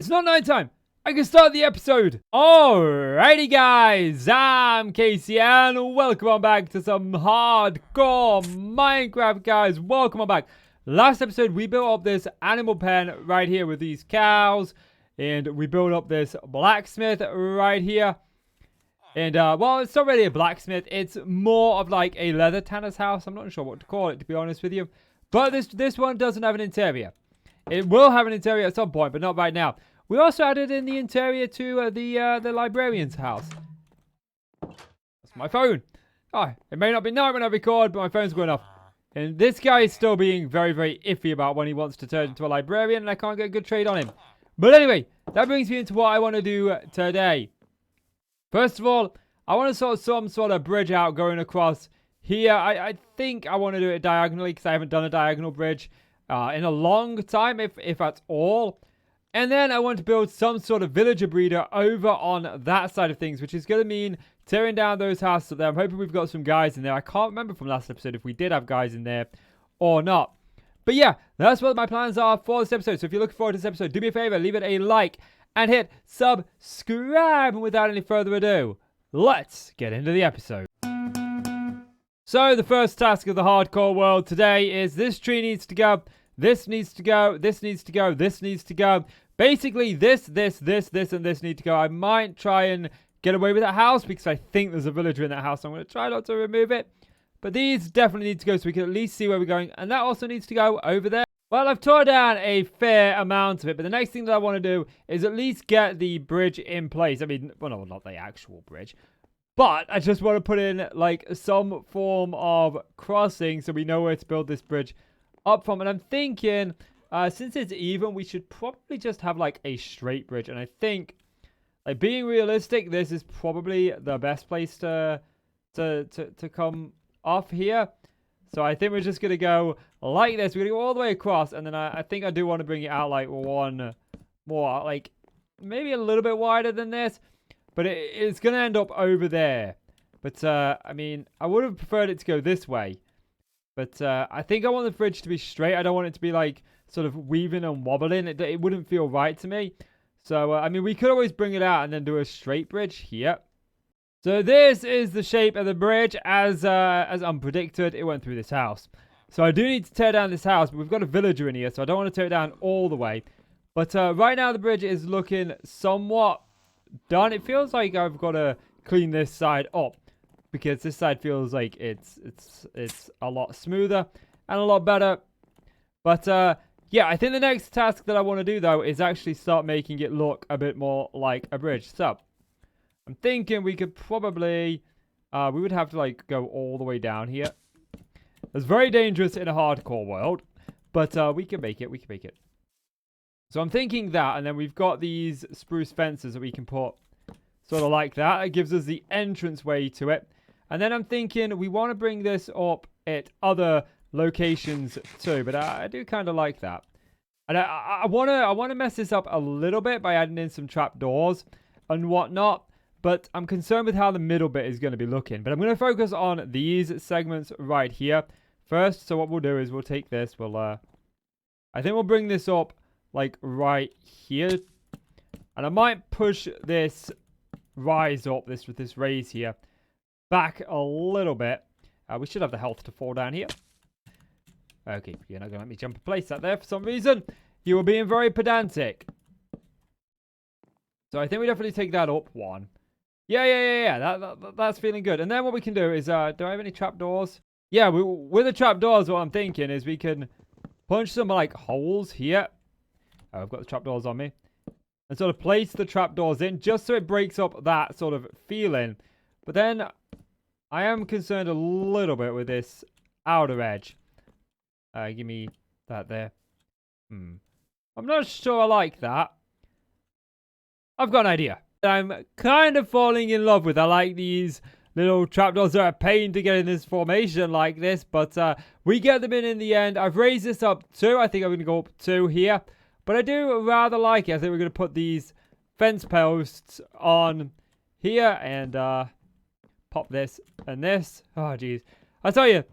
It's not nighttime. I can start the episode. Alrighty, guys. I'm Casey, and welcome on back to some hardcore Minecraft, guys. Welcome on back. Last episode, we built up this animal pen right here with these cows, and we built up this blacksmith right here. And, well, it's not really a blacksmith. It's more of like a leather tanner's house. I'm not sure what to call it, to be honest with you. But this one doesn't have an interior. It will have an interior at some point, but not right now. We also added in the interior to the librarian's house. That's my phone. Oh, it may not be night when I record, but my phone's going off. And this guy is still being very, very iffy about when he wants to turn into a librarian, and I can't get a good trade on him. But anyway, that brings me into what I want to do today. First of all, I want to sort some sort of bridge out going across here. I think I want to do it diagonally because I haven't done a diagonal bridge in a long time, if at all. And then I want to build some sort of villager breeder over on that side of things, which is going to mean tearing down those houses up there. I'm hoping we've got some guys in there. I can't remember from last episode if we did have guys in there or not. But yeah, that's what my plans are for this episode. So if you're looking forward to this episode, do me a favor, leave it a like and hit subscribe. And without any further ado, let's get into the episode. So the first task of the hardcore world today is this tree needs to go. This needs to go, this needs to go, this needs to go. Basically, this, and this need to go. I might try and get away with that house because I think there's a villager in that house. I'm going to try not to remove it. But these definitely need to go so we can at least see where we're going. And that also needs to go over there. Well, I've tore down a fair amount of it. But the next thing that I want to do is at least get the bridge in place. I mean, well, no, not the actual bridge. But I just want to put in, like, some form of crossing so we know where to build this bridge up from. And I'm thinking, since it's even, we should probably just have like a straight bridge. And I think, like, being realistic, this is probably the best place to come off here. So I think we're just gonna go like this. We're gonna go all the way across, and then I think I do want to bring it out like one more, like maybe a little bit wider than this, but it's gonna end up over there. But I mean, I would have preferred it to go this way. But I think I want the bridge to be straight. I don't want it to be like sort of weaving and wobbling. It wouldn't feel right to me. So, I mean, we could always bring it out and then do a straight bridge here. So this is the shape of the bridge as unpredicted. It went through this house. So I do need to tear down this house, but we've got a villager in here, so I don't want to tear it down all the way. But right now the bridge is looking somewhat done. It feels like I've got to clean this side up, because this side feels like it's a lot smoother and a lot better. But yeah, I think the next task that I want to do though is actually start making it look a bit more like a bridge. So I'm thinking we could probably we would have to like go all the way down here. It's very dangerous in a hardcore world, but we can make it. We can make it. So I'm thinking that, and then we've got these spruce fences that we can put sort of like that. It gives us the entrance way to it. And then I'm thinking we want to bring this up at other locations too, but I do kind of like that. And I want to mess this up a little bit by adding in some trapdoors and whatnot, but I'm concerned with how the middle bit is going to be looking. But I'm going to focus on these segments right here first. So what we'll do is we'll take this, I think we'll bring this up like right here, and I might push this rise up, this raise here, back a little bit. We should have the health to fall down here. Okay, you're not going to let me jump and place that there for some reason. You were being very pedantic. So I think we definitely take that up one. Yeah. That's feeling good. And then what we can do is, do I have any trapdoors? Yeah, with the trapdoors, what I'm thinking is we can punch some like holes here. Oh, I've got the trapdoors on me. And sort of place the trapdoors in just so it breaks up that sort of feeling. But then I am concerned a little bit with this outer edge. Give me that there. I'm not sure I like that. I've got an idea. I'm kind of falling in love with. I like these little trapdoors. They're a pain to get in this formation like this, but we get them in the end. I've raised this up 2. I think I'm going to go up 2 here. But I do rather like it. I think we're going to put these fence posts on here and pop this and this. Oh, geez. I tell you,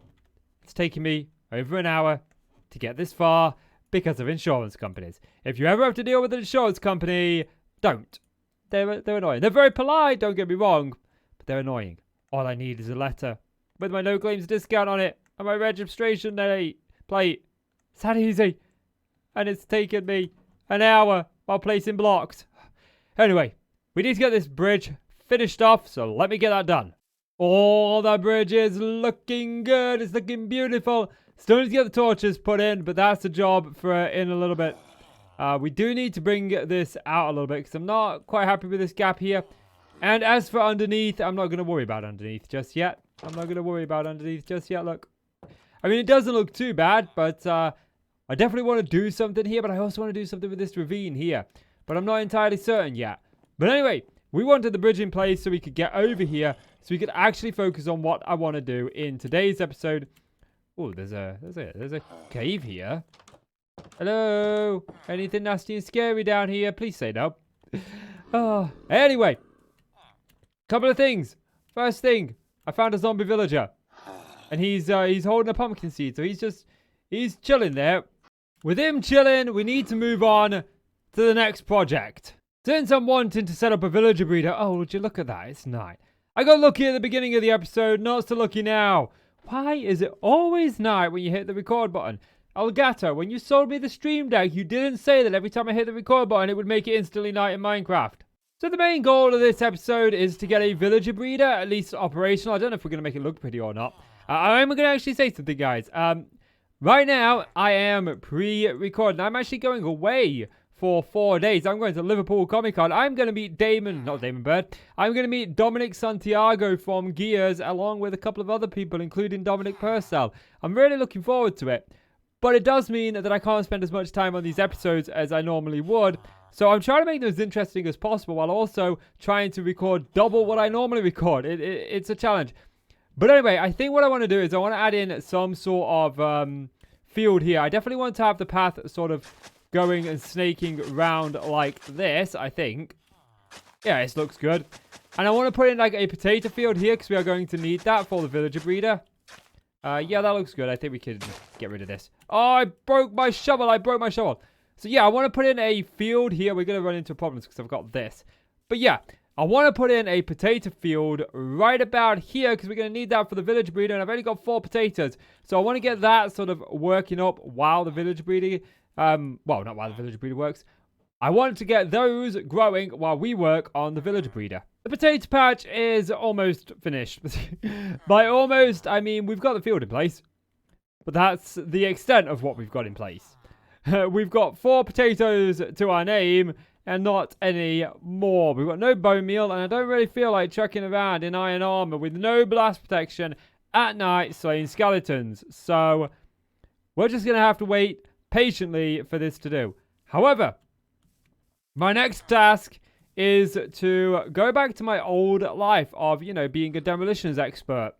it's taking me over an hour to get this far. because of insurance companies. If you ever have to deal with an insurance company, don't. They're annoying. They're very polite, don't get me wrong, but they're annoying. All I need is a letter with my no claims discount on it and my registration plate. It's that easy. And it's taken me an hour while placing blocks. Anyway, we need to get this bridge finished off, so let me get that done. Oh, that bridge is looking good. It's looking beautiful. Still need to get the torches put in, but that's the job for in a little bit. We do need to bring this out a little bit because I'm not quite happy with this gap here. And as for underneath, I'm not going to worry about underneath just yet. Look. I mean, it doesn't look too bad, but I definitely want to do something here, but I also want to do something with this ravine here. But I'm not entirely certain yet. But anyway, we wanted the bridge in place so we could get over here, so we could actually focus on what I want to do in today's episode. Oh, there's a cave here. Hello? Anything nasty and scary down here? Please say no. Oh, anyway. Couple of things. First thing, I found a zombie villager. And he's holding a pumpkin seed, so he's chilling there. With him chilling, we need to move on to the next project. Since I'm wanting to set up a villager breeder, oh, would you look at that? It's night. I got lucky at the beginning of the episode, not so lucky now. Why is it always night when you hit the record button? Elgato, when you sold me the stream deck, you didn't say that every time I hit the record button, it would make it instantly night in Minecraft. So the main goal of this episode is to get a villager breeder, at least operational. I don't know if we're going to make it look pretty or not. I'm going to actually say something, guys. Right now, I am pre-recording. I'm actually going away for 4 days. I'm going to Liverpool Comic Con. I'm going to meet I'm going to meet Dominic Santiago from Gears, along with a couple of other people, including Dominic Purcell. I'm really looking forward to it. But it does mean that I can't spend as much time on these episodes as I normally would. So I'm trying to make them as interesting as possible while also trying to record double what I normally record. It's a challenge. But anyway, I think what I want to do is I want to add in some sort of field here. I definitely want to have the path sort of going and snaking around like this, I think. Yeah, this looks good. And I want to put in like a potato field here because we are going to need that for the villager breeder. Yeah, that looks good. I think we can get rid of this. Oh, I broke my shovel. So yeah, I want to put in a field here. We're going to run into problems because I've got this. But yeah, I want to put in a potato field right about here because we're going to need that for the village breeder. And I've only got 4 potatoes. So I want to get that sort of working up while the village breeder... well, not while the village breeder works. I want to get those growing while we work on the village breeder. The potato patch is almost finished. By almost, I mean we've got the field in place. But that's the extent of what we've got in place. We've got 4 potatoes to our name and not any more. We've got no bone meal and I don't really feel like trekking around in iron armor with no blast protection at night slaying skeletons. So we're just going to have to wait patiently for this to do. However, my next task is to go back to my old life of, you know, being a demolitions expert.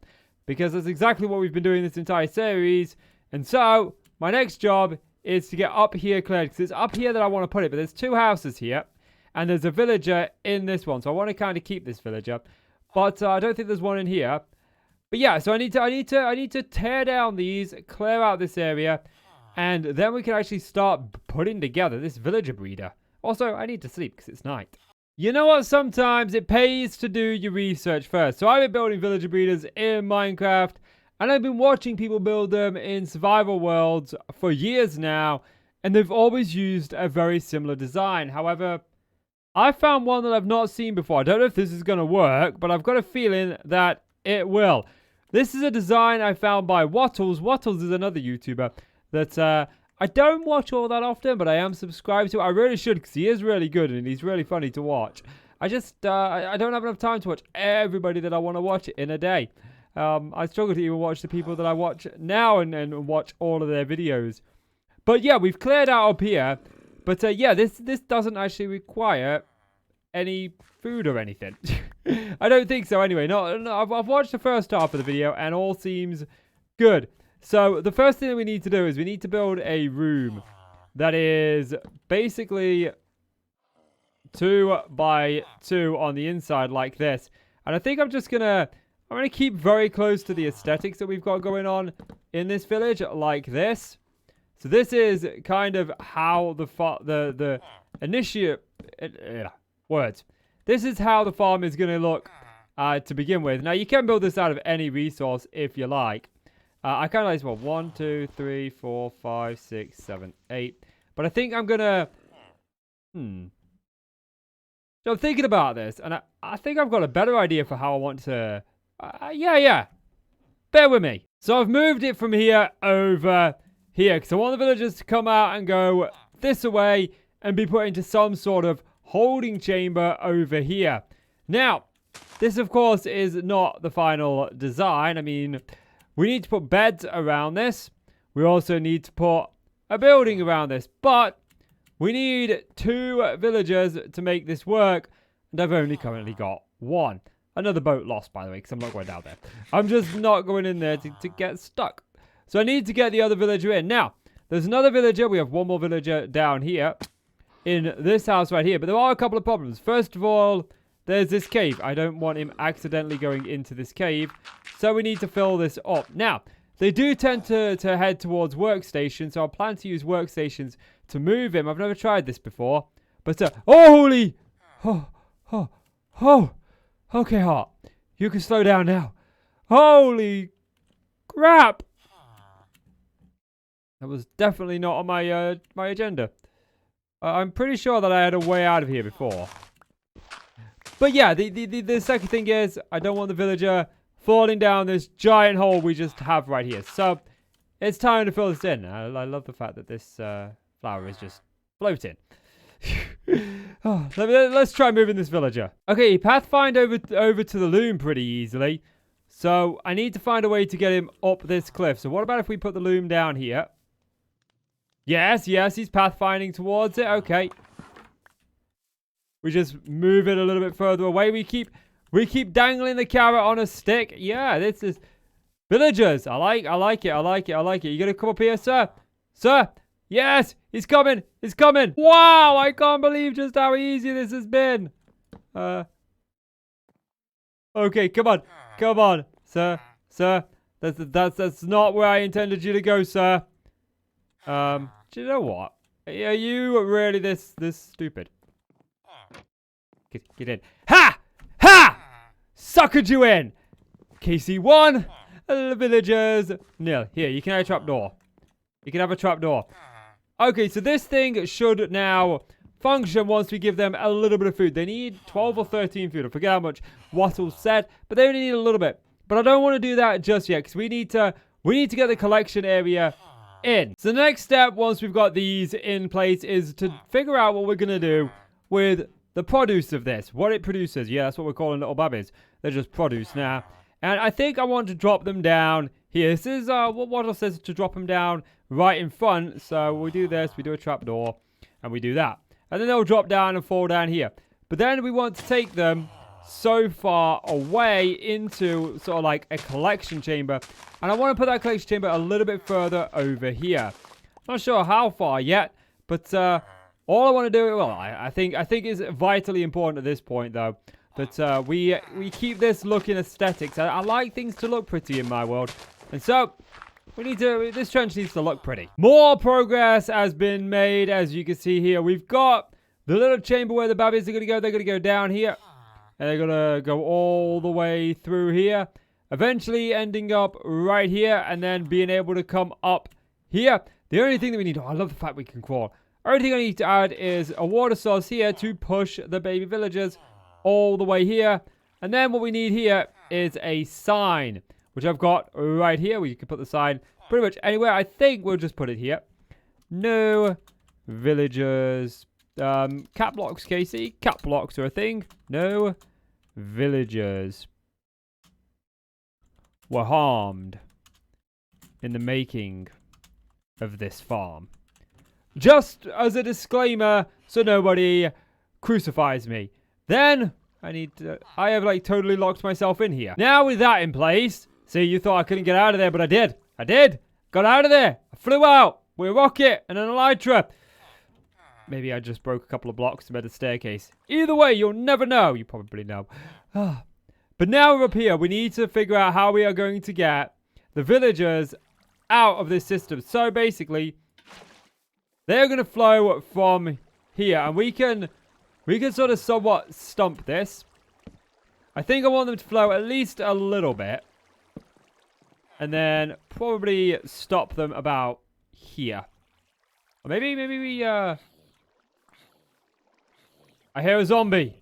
Because that's exactly what we've been doing this entire series. And so, my next job is to get up here cleared. Because it's up here that I want to put it. But there's 2 houses here. And there's a villager in this one. So I want to kind of keep this villager. But I don't think there's one in here. But yeah, so I need to tear down these, clear out this area. And then we can actually start putting together this villager breeder. Also, I need to sleep because it's night. You know what? Sometimes it pays to do your research first. So I've been building villager breeders in Minecraft. And I've been watching people build them in survival worlds for years now. And they've always used a very similar design. However, I found one that I've not seen before. I don't know if this is going to work, but I've got a feeling that it will. This is a design I found by Wattles. Wattles is another YouTuber that I don't watch all that often, but I am subscribed to. I really should because he is really good and he's really funny to watch. I just, I don't have enough time to watch everybody that I want to watch in a day. I struggle to even watch the people that I watch now and watch all of their videos. But yeah, we've cleared out up here. But yeah, this doesn't actually require any food or anything. I don't think so anyway. No, I've watched the first half of the video and all seems good. So the first thing that we need to do is we need to build a room that is basically 2 by 2 on the inside like this. And I think I'm going to keep very close to the aesthetics that we've got going on in this village like this. So this is kind of how the initiate words. This is how the farm is going to look to begin with. Now, you can build this out of any resource if you like. I kind of like this one. 1, 2, 3, 4, 5, 6, 7, 8. But I think I'm going to... So I'm thinking about this, and I think I've got a better idea for how I want to... yeah. Bear with me. So I've moved it from here over here, because I want the villagers to come out and go this way and be put into some sort of holding chamber over here. Now, this, of course, is not the final design. I mean, we need to put beds around this. We also need to put a building around this, but we need 2 villagers to make this work, and I've only currently got 1. Another boat lost, by the way, because I'm not going down there. I'm just not going in there to get stuck. So I need to get the other villager in. Now, there's another villager. We have 1 more villager down here in this house right here, but there are a couple of problems. First of all, there's this cave. I don't want him accidentally going into this cave, so we need to fill this up. Now, they do tend to head towards workstations, so I plan to use workstations to move him. I've never tried this before. But, holy! Okay, Heart. You can slow down now. Holy crap! That was definitely not on my my agenda. I'm pretty sure that I had a way out of here before. But yeah, the second thing is, I don't want the villager falling down this giant hole we just have right here. So, it's time to fill this in. I love the fact that this flower is just floating. Let's try moving this villager. Okay, pathfind over to the loom pretty easily. So, I need to find a way to get him up this cliff. So, what about if we put the loom down here? Yes, he's pathfinding towards it. Okay. We just move it a little bit further away. We keep dangling the carrot on a stick. Yeah, this is villagers. I like it. You gonna come up here, sir? Sir? Yes, he's coming. Wow, I can't believe just how easy this has been. Okay, come on, sir. That's not where I intended you to go, sir. Do you know what? Are you really this stupid? Get in. Ha! Suckered you in. KC 1. The villagers. Nil. Here, you can have a trapdoor. Okay, so this thing should now function once we give them a little bit of food. They need 12 or 13 food. I forget how much Wattle said, but they only need a little bit. But I don't want to do that just yet, because we need to get the collection area in. So the next step, once we've got these in place, is to figure out what we're going to do with the produce of this. What it produces. Yeah, that's what we're calling little babbies. They're just produce now. And I think I want to drop them down here. This is what Waddle says, to drop them down right in front. So we do this, we do a trapdoor, and we do that. And then they'll drop down and fall down here. But then we want to take them so far away into sort of like a collection chamber. And I want to put that collection chamber a little bit further over here. Not sure how far yet, but all I want to do, well, I think is vitally important at this point, though. But we keep this looking aesthetics. I like things to look pretty in my world. And so, this trench needs to look pretty. More progress has been made, as you can see here. We've got the little chamber where the babbies are going to go. They're going to go down here. And they're going to go all the way through here. Eventually ending up right here. And then being able to come up here. The only thing that we need... Oh, I love the fact we can crawl. Only thing I need to add is a water source here to push the baby villagers all the way here. And then what we need here is a sign, which I've got right here. We can put the sign pretty much anywhere. I think we'll just put it here. No villagers. Cat blocks, Casey. Cat blocks are a thing. No villagers were harmed in the making of this farm. Just as a disclaimer, so nobody crucifies me. Then, I have like totally locked myself in here. Now with that in place, see, you thought I couldn't get out of there, but I did. Got out of there. I flew out with a rocket and an elytra. Maybe I just broke a couple of blocks to made a staircase. Either way, you'll never know. You probably know. But now we're up here. We need to figure out how we are going to get the villagers out of this system. So basically, They're going to flow from here. And we can sort of somewhat stump this. I think I want them to flow at least a little bit. And then probably stop them about here. Or maybe we, I hear a zombie.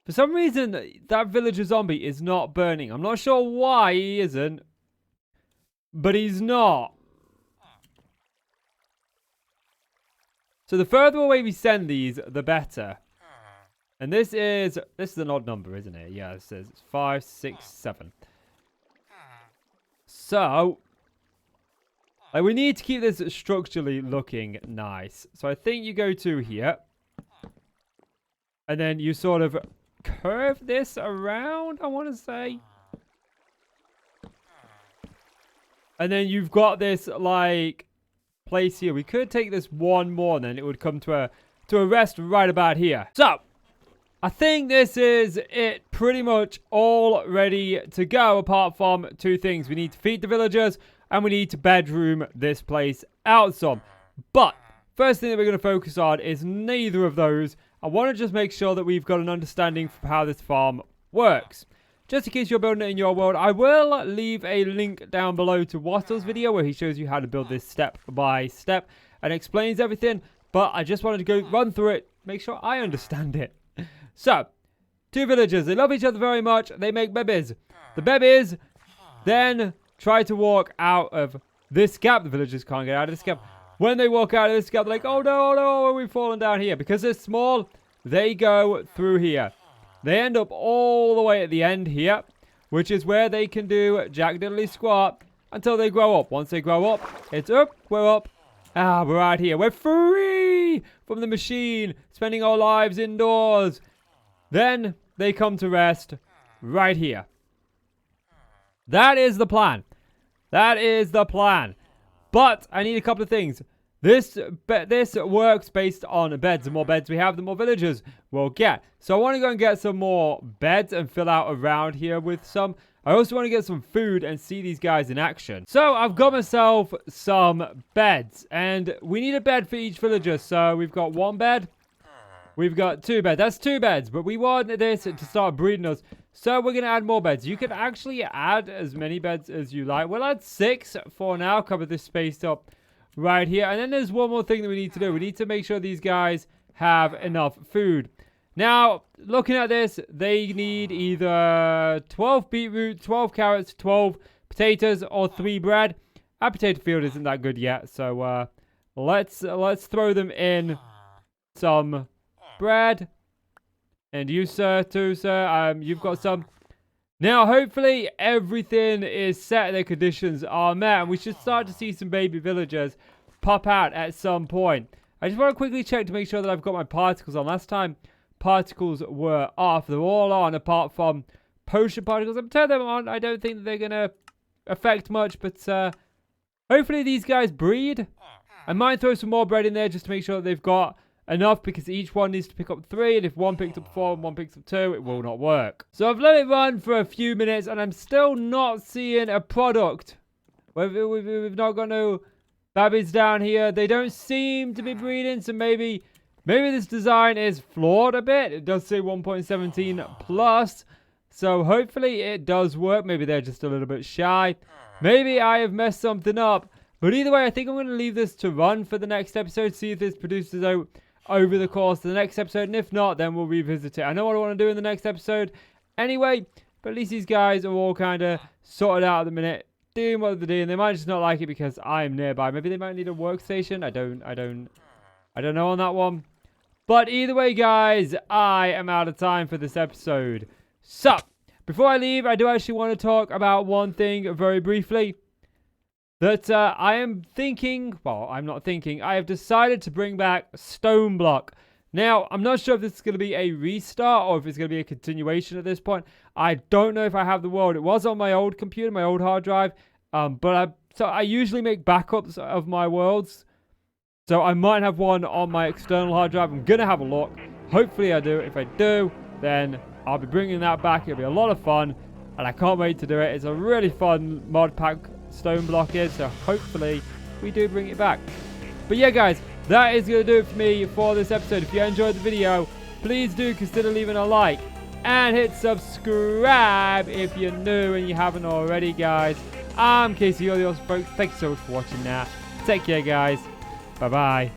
For some reason, that villager zombie is not burning. I'm not sure why he isn't. But he's not. So the further away we send these, the better. And this is an odd number, isn't it? Yeah, it says 5, 6, 7. So, like, we need to keep this structurally looking nice. So I think you go to here. And then you sort of curve this around, I want to say. And then you've got this, like, place here. We could take this one more, and then it would come to a rest right about here. So, I think this is it pretty much all ready to go, apart from two things. We need to feed the villagers, and we need to bedroom this place out some. But, first thing that we're going to focus on is neither of those. I want to just make sure that we've got an understanding of how this farm works. Just in case you're building it in your world, I will leave a link down below to Wattle's video where he shows you how to build this step by step and explains everything. But I just wanted to go run through it, make sure I understand it. So, two villagers, they love each other very much. They make babies. The babies then try to walk out of this gap. The villagers can't get out of this gap. When they walk out of this gap, they're like, oh no, we've fallen down here. Because they're small, they go through here. They end up all the way at the end here, which is where they can do jack diddly squat until they grow up. Once they grow up, it's up, we're up. We're out here. We're free from the machine, spending our lives indoors. Then they come to rest right here. That is the plan. That is the plan. But I need a couple of things. This works based on beds. The more beds we have, the more villagers we'll get. So I want to go and get some more beds and fill out around here with some. I also want to get some food and see these guys in action. So I've got myself some beds. And we need a bed for each villager. So we've got one bed. We've got two beds. That's two beds. But we want this to start breeding us. So we're going to add more beds. You can actually add as many beds as you like. We'll add 6 for now. Cover this space up right here. And then there's one more thing that we need to do. We need to make sure these guys have enough food. Now, looking at this, they need either 12 beetroot, 12 carrots, 12 potatoes, or 3 bread. Our potato field isn't that good yet. So let's throw them in some bread. And you, sir, too, sir. You've got some. Now, hopefully, everything is set and the conditions are met. And we should start to see some baby villagers pop out at some point. I just want to quickly check to make sure that I've got my particles on. Last time, particles were off. They're all on, apart from potion particles. I've turned them on. I don't think that they're going to affect much. But hopefully, these guys breed. I might throw some more bread in there just to make sure that they've got enough, because each one needs to pick up 3, and if one picks up 4 and one picks up 2, it will not work. So I've let it run for a few minutes, and I'm still not seeing a product. We've not got no babies down here. They don't seem to be breeding, so maybe this design is flawed a bit. It does say 1.17 plus, so hopefully it does work. Maybe they're just a little bit shy. Maybe I have messed something up. But either way, I think I'm going to leave this to run for the next episode, see if this produces out over the course of the next episode, and if not, then we'll revisit it. I know what I want to do in the next episode anyway, but at least these guys are all kind of sorted out at the minute, doing what they're doing. They might just not like it because I'm nearby. Maybe they might need a workstation. I don't know on that one. But either way, guys, I am out of time for this episode. So, before I leave, I do actually want to talk about one thing very briefly. That I am thinking, well, I'm not thinking, I have decided to bring back Stone Block. Now, I'm not sure if this is going to be a restart or if it's going to be a continuation at this point. I don't know if I have the world. It was on my old computer, my old hard drive, but I usually make backups of my worlds. So I might have one on my external hard drive. I'm going to have a look. Hopefully I do. If I do, then I'll be bringing that back. It'll be a lot of fun, and I can't wait to do it. It's a really fun mod pack. Stone Block is, so hopefully we do bring it back. But yeah, guys, that is going to do it for me for this episode. If you enjoyed the video, please do consider leaving a like and hit subscribe if you're new and you haven't already, guys. I'm Casey, you're the awesome folks. Thank you so much for watching now. Take care, guys. Bye-bye.